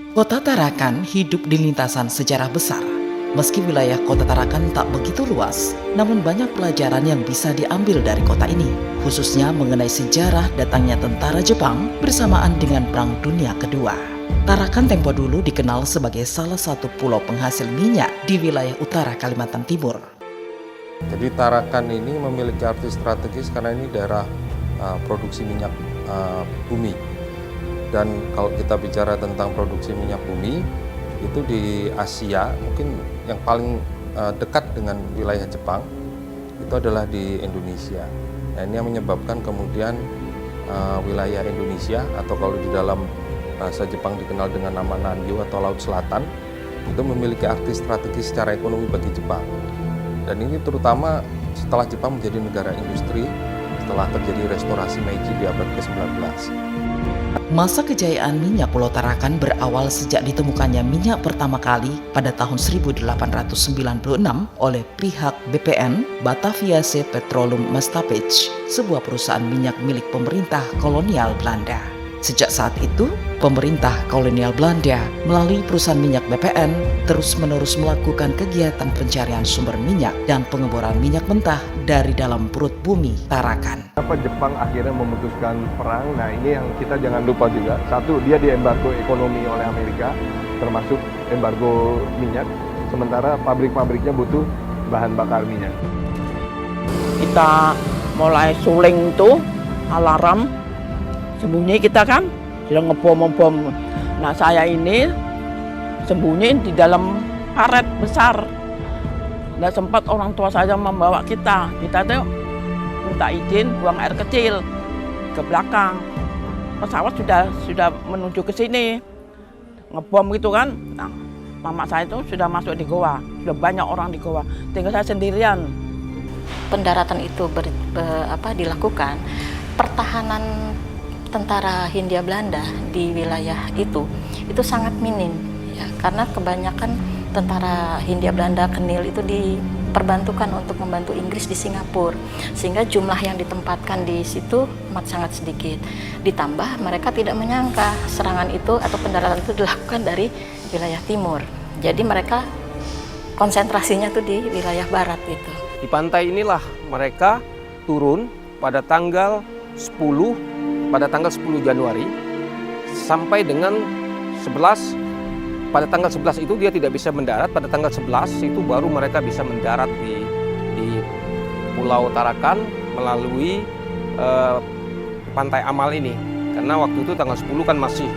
Kota Tarakan hidup di lintasan sejarah besar. Meski wilayah Kota Tarakan tak begitu luas, namun banyak pelajaran yang bisa diambil dari kota ini, khususnya mengenai sejarah datangnya tentara Jepang bersamaan dengan Perang Dunia Kedua. Tarakan tempo dulu dikenal sebagai salah satu pulau penghasil minyak di wilayah utara Kalimantan Timur. Jadi Tarakan ini memiliki arti strategis karena ini daerah produksi minyak bumi. Dan kalau kita bicara tentang produksi minyak bumi, itu di Asia mungkin yang paling dekat dengan wilayah Jepang itu adalah di Indonesia. Nah, ini yang menyebabkan kemudian wilayah Indonesia, atau kalau di dalam bahasa Jepang dikenal dengan nama Nanyu atau Laut Selatan, itu memiliki arti strategis secara ekonomi bagi Jepang. Dan ini terutama setelah Jepang menjadi negara industri, setelah terjadi restorasi Meiji di abad ke-19. Masa kejayaan minyak Pulau Tarakan berawal sejak ditemukannya minyak pertama kali pada tahun 1896 oleh pihak BPN, Bataviase Petroleum Maatschappij, sebuah perusahaan minyak milik pemerintah kolonial Belanda. Sejak saat itu, pemerintah kolonial Belanda melalui perusahaan minyak BPN terus-menerus melakukan kegiatan pencarian sumber minyak dan pengeboran minyak mentah dari dalam perut bumi Tarakan. Kenapa Jepang akhirnya memutuskan perang? Nah, ini yang kita jangan lupa juga. Satu, dia diembargo ekonomi oleh Amerika, termasuk embargo minyak. Sementara pabrik-pabriknya butuh bahan bakar minyak. Kita mulai suling tuh, alarm. Sembunyi kita kan, sudah ngebom. Nah, saya ini sembunyi di dalam karet besar. Nggak sempat orang tua saya membawa kita. Kita tuh minta izin buang air kecil ke belakang. Pesawat sudah menuju ke sini, ngebom gitu kan. Nah, mama saya itu sudah masuk di goa, sudah banyak orang di goa. Tinggal saya sendirian. Pendaratan itu dilakukan, pertahanan tentara Hindia Belanda di wilayah itu sangat minim, ya, karena kebanyakan tentara Hindia Belanda Kenil itu diperbantukan untuk membantu Inggris di Singapura, sehingga jumlah yang ditempatkan di situ amat sangat sedikit. Ditambah mereka tidak menyangka serangan itu atau pendaratan itu dilakukan dari wilayah timur, jadi mereka konsentrasinya tuh di wilayah barat itu. Di pantai inilah mereka turun pada tanggal 10 Januari sampai dengan 11. Pada tanggal 11 itu dia tidak bisa mendarat, pada tanggal 11 itu baru mereka bisa mendarat di Pulau Tarakan melalui Pantai Amal ini. Karena waktu itu tanggal 10 kan masih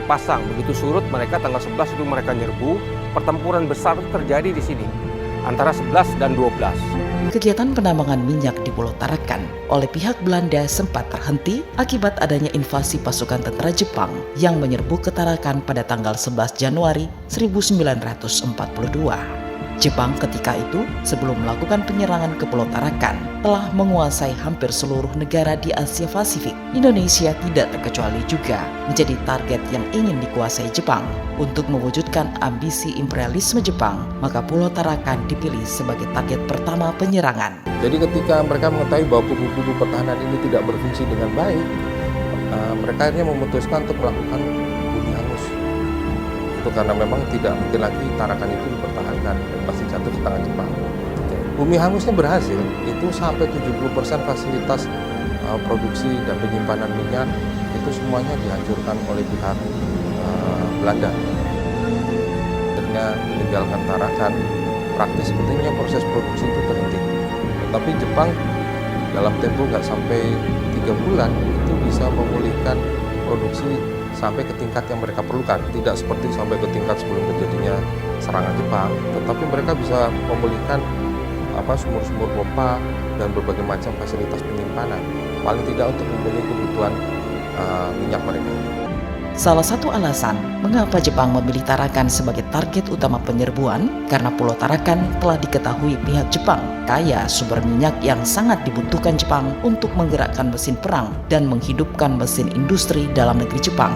pasang, begitu surut mereka tanggal 11 itu mereka nyerbu. Pertempuran besar terjadi di sini antara 11 dan 12. Kegiatan penambangan minyak di Pulau Tarakan oleh pihak Belanda sempat terhenti akibat adanya invasi pasukan tentara Jepang yang menyerbu ke Tarakan pada tanggal 11 Januari 1942. Jepang ketika itu sebelum melakukan penyerangan ke Pulau Tarakan telah menguasai hampir seluruh negara di Asia Pasifik. Indonesia tidak terkecuali juga menjadi target yang ingin dikuasai Jepang. Untuk mewujudkan ambisi imperialisme Jepang, maka Pulau Tarakan dipilih sebagai target pertama penyerangan. Jadi ketika mereka mengetahui bahwa kubu-kubu pertahanan ini tidak berfungsi dengan baik, mereka akhirnya memutuskan untuk melakukan bumi hangus. Itu karena memang tidak mungkin lagi Tarakan itu dipertahankan dan pasti jatuh di tangan Jepang. Bumi hangusnya berhasil, itu sampai 70% fasilitas produksi dan penyimpanan minyak itu semuanya dihancurkan oleh pihak Belanda. Akhirnya meninggalkan Tarakan, praktis sebetulnya proses produksi itu terhenti. Tapi Jepang dalam tempo nggak sampai 3 bulan itu bisa memulihkan produksi sampai ke tingkat yang mereka perlukan. Tidak seperti sampai ke tingkat sebelum terjadinya serangan Jepang, tetapi mereka bisa memulihkan sumur-sumur pompa dan berbagai macam fasilitas penyimpanan, paling tidak untuk memenuhi kebutuhan minyak mereka. Salah satu alasan mengapa Jepang memilih Tarakan sebagai target utama penyerbuan karena Pulau Tarakan telah diketahui pihak Jepang kaya sumber minyak yang sangat dibutuhkan Jepang untuk menggerakkan mesin perang dan menghidupkan mesin industri dalam negeri Jepang.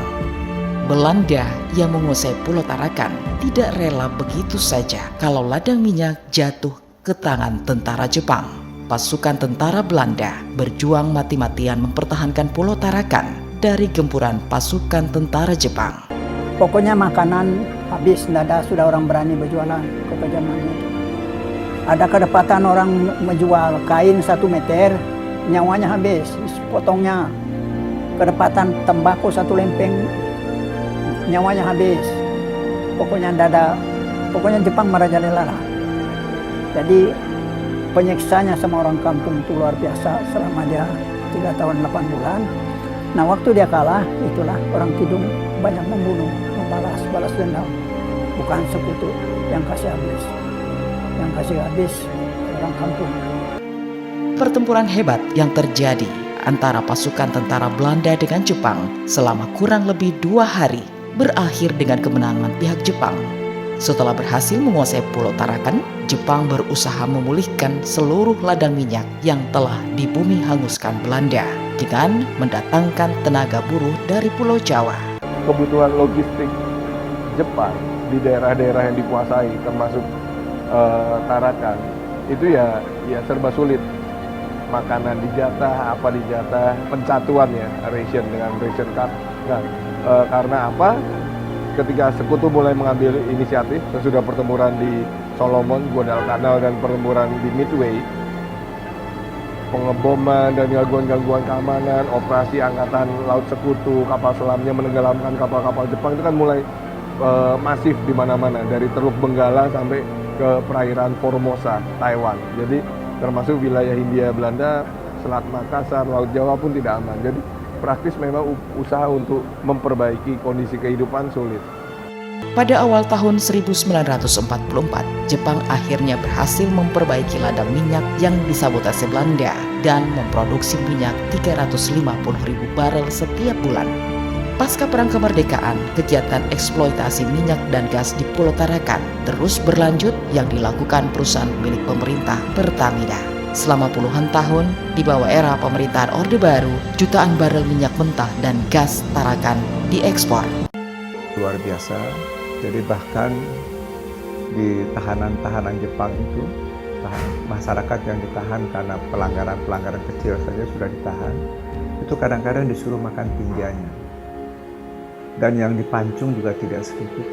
Belanda yang menguasai Pulau Tarakan tidak rela begitu saja kalau ladang minyak jatuh ke tangan tentara Jepang. Pasukan tentara Belanda berjuang mati-matian mempertahankan Pulau Tarakan dari gempuran pasukan tentara Jepang. Pokoknya makanan habis, tidak ada sudah orang berani berjualan ke zaman itu. Ada kedapatan orang menjual kain 1 meter, nyawanya habis, potongnya. Kedapatan tembakau 1 lempeng, nyawanya habis. Pokoknya tidak ada, pokoknya Jepang merajalela lah. Jadi penyiksanya sama orang kampung itu luar biasa selama dia 3 tahun 8 bulan. Nah waktu dia kalah, itulah orang Kidung banyak membunuh, balas dendam. Bukan sekutu yang kasih habis. Yang kasih habis orang kampung. Pertempuran hebat yang terjadi antara pasukan tentara Belanda dengan Jepang selama kurang lebih 2 hari berakhir dengan kemenangan pihak Jepang. Setelah berhasil menguasai Pulau Tarakan, Jepang berusaha memulihkan seluruh ladang minyak yang telah dibumi hanguskan Belanda dengan mendatangkan tenaga buruh dari Pulau Jawa. Kebutuhan logistik Jepang di daerah-daerah yang dikuasai, termasuk Tarakan, itu ya serba sulit. Makanan dijatah, apa dijatah, pencatuan ya, ration dengan ration card. Nah, karena apa? Ketika sekutu mulai mengambil inisiatif sesudah pertempuran di Solomon, Guadalcanal, dan pertempuran di Midway, pengeboman dan gangguan-gangguan keamanan, operasi angkatan laut sekutu, kapal selamnya menenggelamkan kapal-kapal Jepang itu kan mulai masif di mana-mana, dari Teluk Benggala sampai ke perairan Formosa, Taiwan. Jadi termasuk wilayah Hindia Belanda, Selat Makassar, Laut Jawa pun tidak aman. Jadi praktis memang usaha untuk memperbaiki kondisi kehidupan sulit. Pada awal tahun 1944, Jepang akhirnya berhasil memperbaiki ladang minyak yang disabotase Belanda dan memproduksi minyak 350.000 barel setiap bulan. Pasca Perang Kemerdekaan, kegiatan eksploitasi minyak dan gas di Pulau Tarakan terus berlanjut yang dilakukan perusahaan milik pemerintah Pertamina. Selama puluhan tahun, di bawah era pemerintahan Orde Baru, jutaan barel minyak mentah dan gas Tarakan diekspor. Luar biasa, jadi bahkan di tahanan-tahanan Jepang itu, masyarakat yang ditahan karena pelanggaran-pelanggaran kecil saja sudah ditahan, itu kadang-kadang disuruh makan tinjanya. Dan yang dipancung juga tidak sedikit.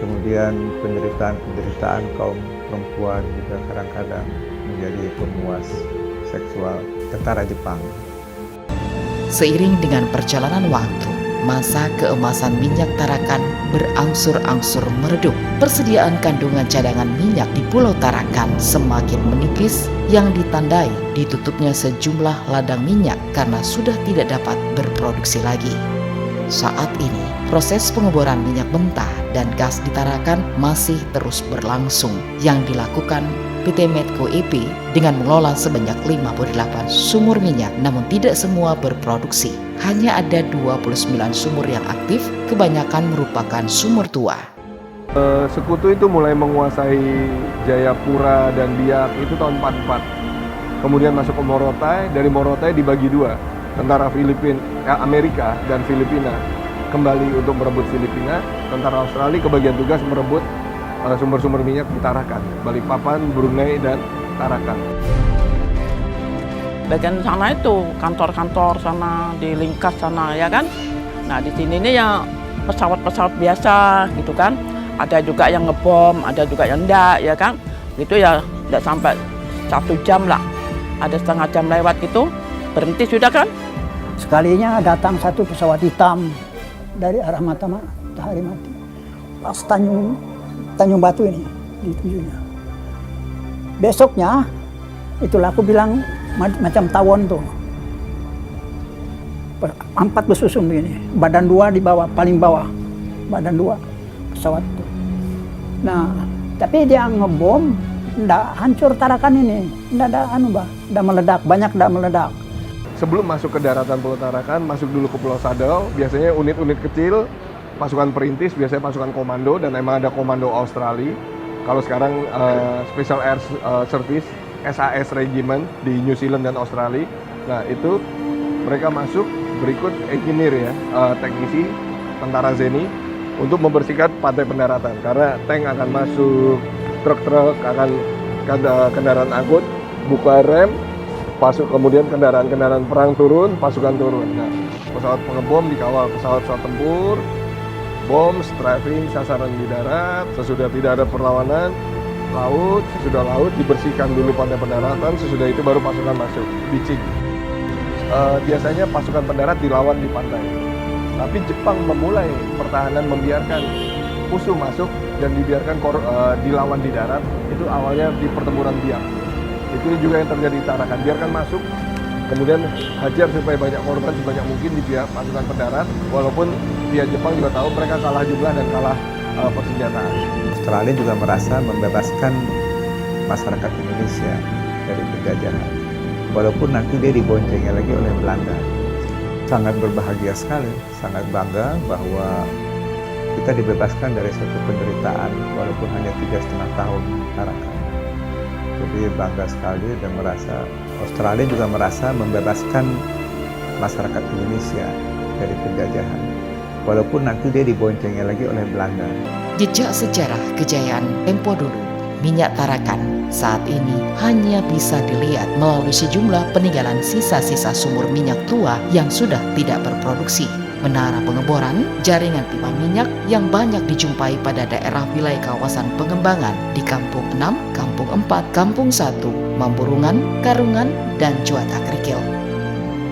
Kemudian penderitaan kaum perempuan juga kadang-kadang menjadi pemuas seksual tentara Jepang. Seiring dengan perjalanan waktu, masa keemasan minyak Tarakan berangsur-angsur meredup. Persediaan kandungan cadangan minyak di Pulau Tarakan semakin menipis yang ditandai ditutupnya sejumlah ladang minyak karena sudah tidak dapat berproduksi lagi. Saat ini, proses pengeboran minyak mentah dan gas di Tarakan masih terus berlangsung yang dilakukan PT Medco EP dengan mengelola sebanyak 58 sumur minyak, namun tidak semua berproduksi. Hanya ada 29 sumur yang aktif, kebanyakan merupakan sumur tua. Sekutu itu mulai menguasai Jayapura dan Biak itu tahun 44. Kemudian masuk ke Morotai, dari Morotai dibagi 2. Tentara Amerika dan Filipina kembali untuk merebut Filipina, tentara Australia kebagian tugas merebut sumber-sumber minyak di Tarakan, Balikpapan, Brunei, dan Tarakan. Bagian sana itu kantor-kantor sana di Lingkas sana ya kan. Nah di sini ini ya pesawat-pesawat biasa gitu kan. Ada juga yang ngebom, ada juga yang enggak ya kan. Gitu ya tidak sampai 1 jam lah. Ada setengah jam lewat gitu, berhenti sudah kan. Sekalinya datang 1 pesawat hitam dari arah Matahari Mati. Pas Tanjung Batu ini ditujunya. Besoknya itulah aku bilang macam tawon tuh. 4 bersusun begini, badan 2 di bawah, paling bawah, badan 2 pesawat itu. Nah, tapi dia ngebom, ndak hancur Tarakan ini, ndak ada ndak meledak, banyak ndak meledak. Sebelum masuk ke daratan Pulau Tarakan, masuk dulu ke Pulau Sadau, biasanya unit-unit kecil, pasukan perintis, biasanya pasukan komando, dan emang ada komando Australia. Kalau sekarang Special Air Service, SAS Regiment di New Zealand dan Australia. Nah itu mereka masuk, berikut engineer ya, teknisi, tentara Zeni, untuk membersihkan pantai pendaratan. Karena tank akan masuk, truk-truk akan kendaraan angkut, buka rem, kemudian kendaraan-kendaraan perang turun, pasukan turun. Nah, pesawat pengebom dikawal pesawat-pesawat tempur, bom, strafing, sasaran di darat, sesudah tidak ada perlawanan, laut, sesudah laut dibersihkan dulu pada pendaratan, sesudah itu baru pasukan masuk, beaching. Biasanya pasukan pendarat dilawan di pantai, tapi Jepang memulai pertahanan membiarkan musuh masuk dan dibiarkan dilawan di darat. Itu awalnya di pertempuran Biak. Itu juga yang terjadi di Tarakan, biarkan masuk, kemudian hajar supaya banyak korban sebanyak mungkin di pihak pasukan pendarat, walaupun pihak Jepang juga tahu mereka kalah jumlah dan kalah persenjataan. Australia juga merasa membebaskan masyarakat Indonesia dari penjajahan, walaupun nanti dia diboncengi lagi oleh Belanda. Sangat berbahagia sekali, sangat bangga bahwa kita dibebaskan dari satu penderitaan walaupun hanya 3,5 tahun Tarakan. Jadi bangga sekali dan merasa Australia juga merasa membebaskan masyarakat Indonesia dari penjajahan, walaupun nanti dia diboncengi lagi oleh Belanda. Jejak sejarah kejayaan tempo dulu, minyak Tarakan saat ini hanya bisa dilihat melalui sejumlah peninggalan sisa-sisa sumur minyak tua yang sudah tidak berproduksi, menara pengeboran, jaringan pipa minyak yang banyak dijumpai pada daerah wilayah kawasan pengembangan di Kampung 6, Kampung 4, Kampung 1, Mamburungan, Karungan, dan Juata Kerikil.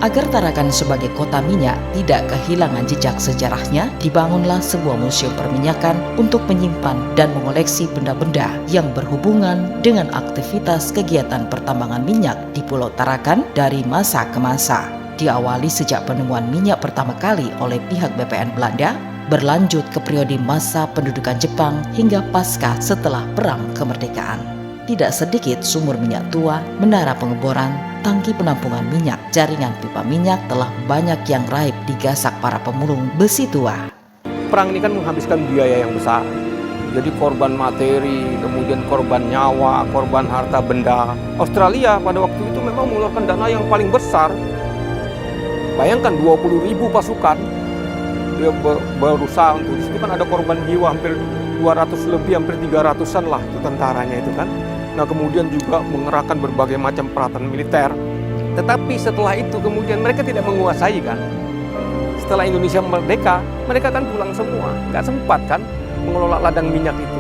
Agar Tarakan sebagai kota minyak tidak kehilangan jejak sejarahnya, dibangunlah sebuah museum perminyakan untuk menyimpan dan mengoleksi benda-benda yang berhubungan dengan aktivitas kegiatan pertambangan minyak di Pulau Tarakan dari masa ke masa. Diawali sejak penemuan minyak pertama kali oleh pihak BPN Belanda, berlanjut ke periode masa pendudukan Jepang hingga pasca setelah Perang Kemerdekaan. Tidak sedikit sumur minyak tua, menara pengeboran, tangki penampungan minyak, jaringan pipa minyak telah banyak yang raib digasak para pemulung besi tua. Perang ini kan menghabiskan biaya yang besar. Jadi korban materi, kemudian korban nyawa, korban harta benda. Australia pada waktu itu memang mengeluarkan dana yang paling besar. Bayangkan 20.000 pasukan dia berusaha untuk, di situ kan ada korban jiwa hampir 200 lebih, hampir 300-an lah itu tentaranya itu kan. Nah kemudian juga mengerahkan berbagai macam peralatan militer. Tetapi setelah itu kemudian mereka tidak menguasai kan. Setelah Indonesia merdeka, mereka kan pulang semua. Nggak sempat kan mengelola ladang minyak itu.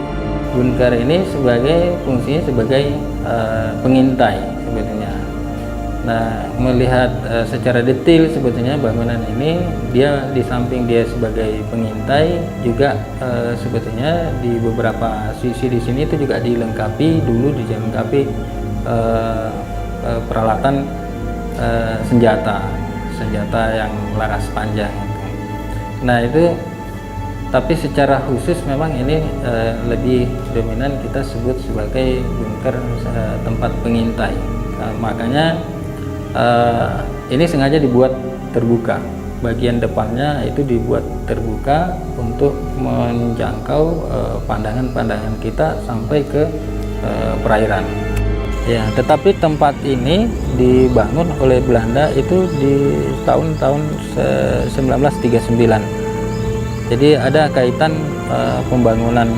Bunker ini fungsinya sebagai pengintai sebetulnya. Nah, melihat secara detail sebetulnya bangunan ini, dia di samping dia sebagai pengintai, juga sebetulnya di beberapa sisi di sini itu juga dilengkapi peralatan senjata yang laras panjang. Nah itu, tapi secara khusus memang ini lebih dominan kita sebut sebagai bunker tempat pengintai. Makanya ini sengaja dibuat terbuka. Bagian depannya itu dibuat terbuka untuk menjangkau pandangan-pandangan kita sampai ke perairan. Ya, tetapi tempat ini dibangun oleh Belanda itu di tahun-tahun 1939. Jadi ada kaitan pembangunan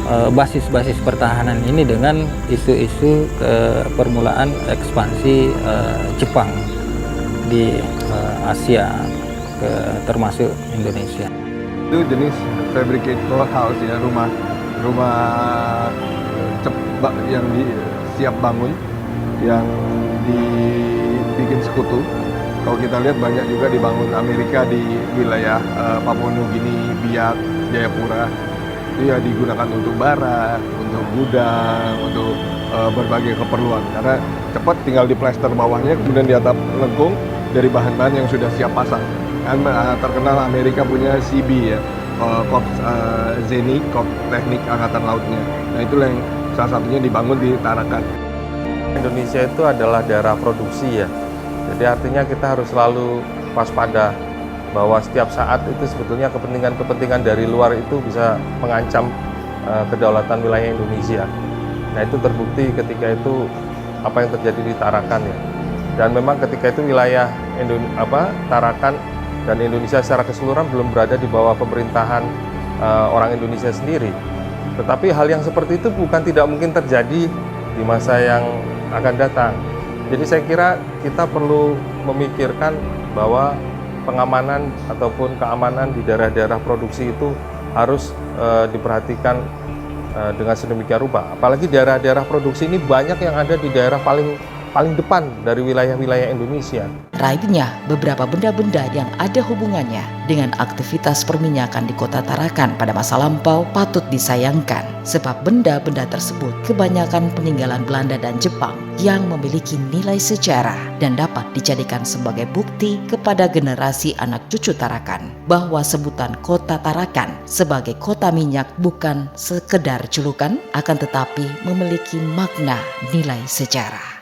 basis-basis pertahanan ini dengan isu-isu permulaan ekspansi Jepang di Asia, termasuk Indonesia. Itu jenis fabricate house ya, rumah yang siap bangun, yang dibikin sekutu. Kalau kita lihat banyak juga dibangun Amerika di wilayah Papua Nugini, Biak, Jayapura. Itu ya digunakan untuk barak, untuk gudang, untuk berbagai keperluan. Karena cepat tinggal diplester bawahnya, kemudian di atap lengkung dari bahan-bahan yang sudah siap pasang. Kan terkenal Amerika punya CB ya, Korps Zenit, Korps Teknik Angkatan Lautnya. Nah itulah yang salah satunya dibangun di Tarakan. Indonesia itu adalah daerah produksi ya. Jadi artinya kita harus selalu waspada bahwa setiap saat itu sebetulnya kepentingan-kepentingan dari luar itu bisa mengancam kedaulatan wilayah Indonesia. Nah itu terbukti ketika itu apa yang terjadi di Tarakan ya. Dan memang ketika itu wilayah Tarakan dan Indonesia secara keseluruhan belum berada di bawah pemerintahan orang Indonesia sendiri. Tetapi hal yang seperti itu bukan tidak mungkin terjadi di masa yang akan datang. Jadi saya kira kita perlu memikirkan bahwa pengamanan ataupun keamanan di daerah-daerah produksi itu harus diperhatikan dengan sedemikian rupa. Apalagi daerah-daerah produksi ini banyak yang ada di daerah paling depan dari wilayah-wilayah Indonesia. Raibnya beberapa benda-benda yang ada hubungannya dengan aktivitas perminyakan di Kota Tarakan pada masa lampau patut disayangkan, sebab benda-benda tersebut kebanyakan peninggalan Belanda dan Jepang yang memiliki nilai sejarah dan dapat dijadikan sebagai bukti kepada generasi anak cucu Tarakan bahwa sebutan Kota Tarakan sebagai kota minyak bukan sekedar julukan, akan tetapi memiliki makna nilai sejarah.